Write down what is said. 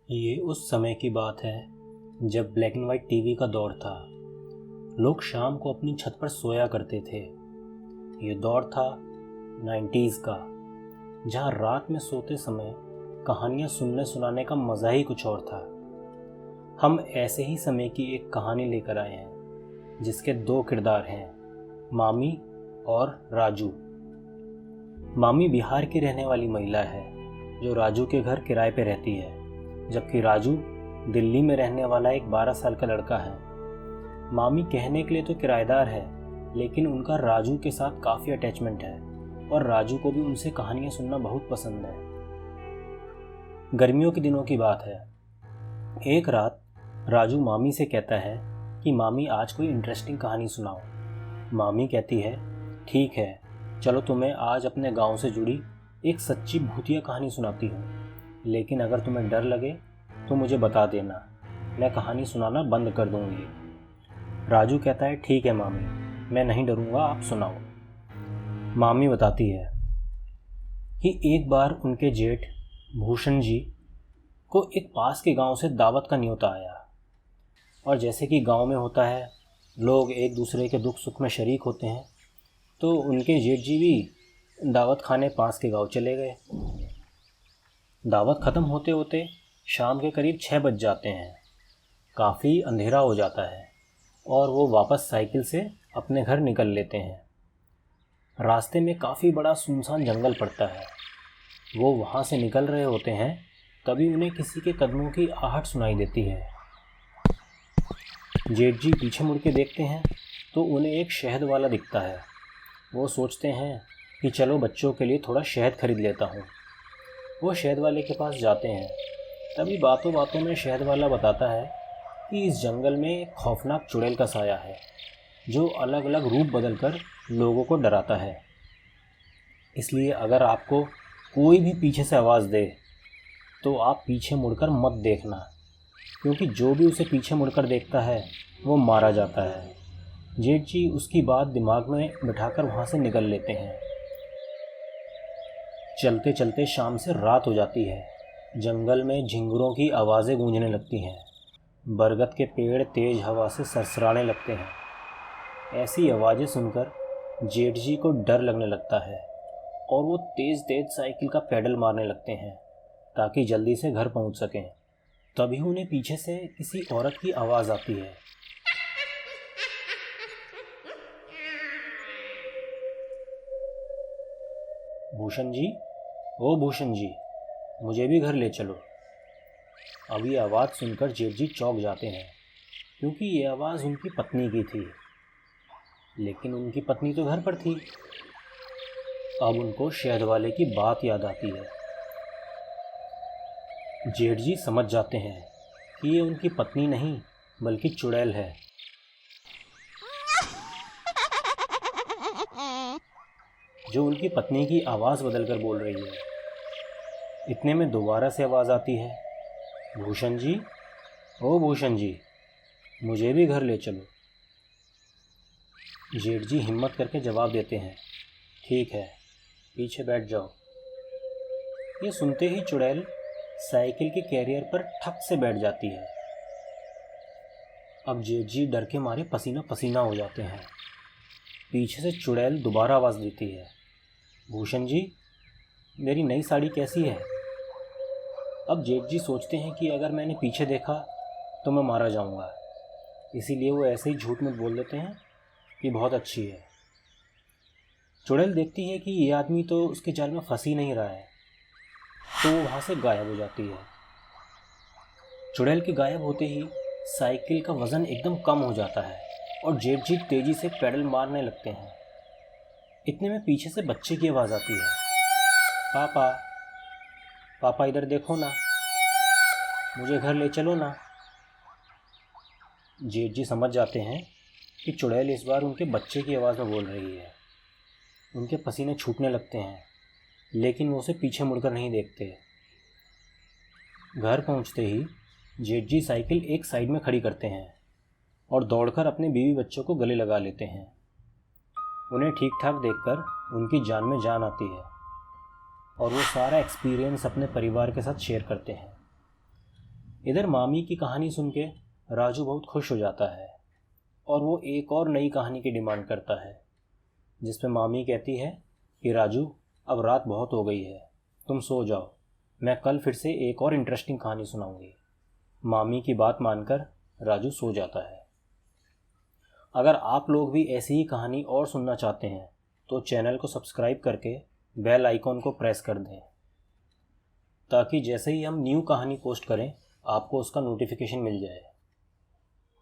ये उस समय की बात है जब ब्लैक एंड वाइट टीवी का दौर था। लोग शाम को अपनी छत पर सोया करते थे। ये दौर था 90s का, जहाँ रात में सोते समय कहानियाँ सुनने सुनाने का मज़ा ही कुछ और था। हम ऐसे ही समय की एक कहानी लेकर आए हैं जिसके दो किरदार हैं, मामी और राजू। मामी बिहार की रहने वाली महिला है जो राजू के घर किराए पे रहती है, जबकि राजू दिल्ली में रहने वाला एक 12 साल का लड़का है। मामी कहने के लिए तो किराएदार है, लेकिन उनका राजू के साथ काफ़ी अटैचमेंट है और राजू को भी उनसे कहानियाँ सुनना बहुत पसंद है। गर्मियों के दिनों की बात है। एक रात राजू मामी से कहता है कि मामी आज कोई इंटरेस्टिंग कहानी सुनाओ। मामी कहती है, ठीक है, चलो तुम्हें आज अपने गांव से जुड़ी एक सच्ची भूतिया कहानी सुनाती हूँ, लेकिन अगर तुम्हें डर लगे तो मुझे बता देना, मैं कहानी सुनाना बंद कर दूँगी। राजू कहता है, ठीक है मामी, मैं नहीं डरूँगा, आप सुनाओ। मामी बताती है कि एक बार उनके जेठ भूषण जी को एक पास के गांव से दावत का न्योता आया, और जैसे कि गांव में होता है, लोग एक दूसरे के दुख सुख में शरीक होते हैं, तो उनके जेठ जी भी दावत खाने पास के गांव चले गए। दावत ख़त्म होते होते शाम के करीब 6 बज जाते हैं। काफ़ी अंधेरा हो जाता है और वो वापस साइकिल से अपने घर निकल लेते हैं। रास्ते में काफ़ी बड़ा सुनसान जंगल पड़ता है। वो वहाँ से निकल रहे होते हैं, तभी उन्हें किसी के कदमों की आहट सुनाई देती है। जेठ जी पीछे मुड़ के देखते हैं तो उन्हें एक शहद वाला दिखता है। वो सोचते हैं कि चलो बच्चों के लिए थोड़ा शहद खरीद लेता हूँ। वो शहद वाले के पास जाते हैं। तभी बातों बातों में शहद वाला बताता है कि इस जंगल में एक खौफनाक चुड़ैल का साया है जो अलग अलग रूप बदलकर लोगों को डराता है। इसलिए अगर आपको कोई भी पीछे से आवाज़ दे तो आप पीछे मुड़कर मत देखना, क्योंकि जो भी उसे पीछे मुड़कर देखता है वो मारा जाता है। जेठ जी उसकी बात दिमाग में बिठाकर वहाँ से निकल लेते हैं। चलते चलते शाम से रात हो जाती है। जंगल में झिंगुरों की आवाज़ें गूंजने लगती हैं। बरगद के पेड़ तेज हवा से सरसराने लगते हैं। ऐसी आवाज़ें सुनकर जेठ जी को डर लगने लगता है और वो तेज़ तेज़ साइकिल का पैडल मारने लगते हैं ताकि जल्दी से घर पहुंच सकें। तभी उन्हें पीछे से किसी औरत की आवाज़ आती है। भूषण जी, ओ भूषण जी, मुझे भी घर ले चलो। अब ये आवाज़ सुनकर जेठ जी चौंक जाते हैं, क्योंकि ये आवाज़ उनकी पत्नी की थी। लेकिन उनकी पत्नी तो घर पर थी। अब उनको शहद वाले की बात याद आती है। जेठ जी समझ जाते हैं कि ये उनकी पत्नी नहीं बल्कि चुड़ैल है, जो उनकी पत्नी की आवाज़ बदलकर बोल रही है। इतने में दोबारा से आवाज़ आती है, भूषण जी, ओ भूषण जी, मुझे भी घर ले चलो। जेठ जी हिम्मत करके जवाब देते हैं, ठीक है, पीछे बैठ जाओ। ये सुनते ही चुड़ैल साइकिल के कैरियर पर ठक से बैठ जाती है। अब जेठ जी डर के मारे पसीना पसीना हो जाते हैं। पीछे से चुड़ैल दोबारा आवाज़ देती है, भूषण जी, मेरी नई साड़ी कैसी है? अब जेठ जी सोचते हैं कि अगर मैंने पीछे देखा तो मैं मारा जाऊंगा, इसीलिए वो ऐसे ही झूठ मूठ बोल देते हैं कि बहुत अच्छी है। चुड़ैल देखती है कि ये आदमी तो उसके जाल में फंस ही नहीं रहा है, तो वो वहाँ से गायब हो जाती है। चुड़ैल के गायब होते ही साइकिल का वज़न एकदम कम हो जाता है और जेठ जी तेज़ी से पैडल मारने लगते हैं। इतने में पीछे से बच्चे की आवाज़ आती है, पापा, पापा इधर देखो ना, मुझे घर ले चलो ना। जेठ जी समझ जाते हैं कि चुड़ैल इस बार उनके बच्चे की आवाज़ में बोल रही है। उनके पसीने छूटने लगते हैं, लेकिन वो उसे पीछे मुड़कर नहीं देखते। घर पहुंचते ही जेठ जी साइकिल एक साइड में खड़ी करते हैं और दौड़कर अपने बीवी बच्चों को गले लगा लेते हैं। उन्हें ठीक ठाक देखकर उनकी जान में जान आती है और वो सारा एक्सपीरियंस अपने परिवार के साथ शेयर करते हैं। इधर मामी की कहानी सुन के राजू बहुत खुश हो जाता है और वो एक और नई कहानी की डिमांड करता है, जिसमें मामी कहती है कि राजू, अब रात बहुत हो गई है, तुम सो जाओ, मैं कल फिर से एक और इंटरेस्टिंग कहानी सुनाऊंगी। मामी की बात मानकर राजू सो जाता है। अगर आप लोग भी ऐसी ही कहानी और सुनना चाहते हैं तो चैनल को सब्सक्राइब करके बेल आइकॉन को प्रेस कर दें, ताकि जैसे ही हम न्यू कहानी पोस्ट करें आपको उसका नोटिफिकेशन मिल जाए।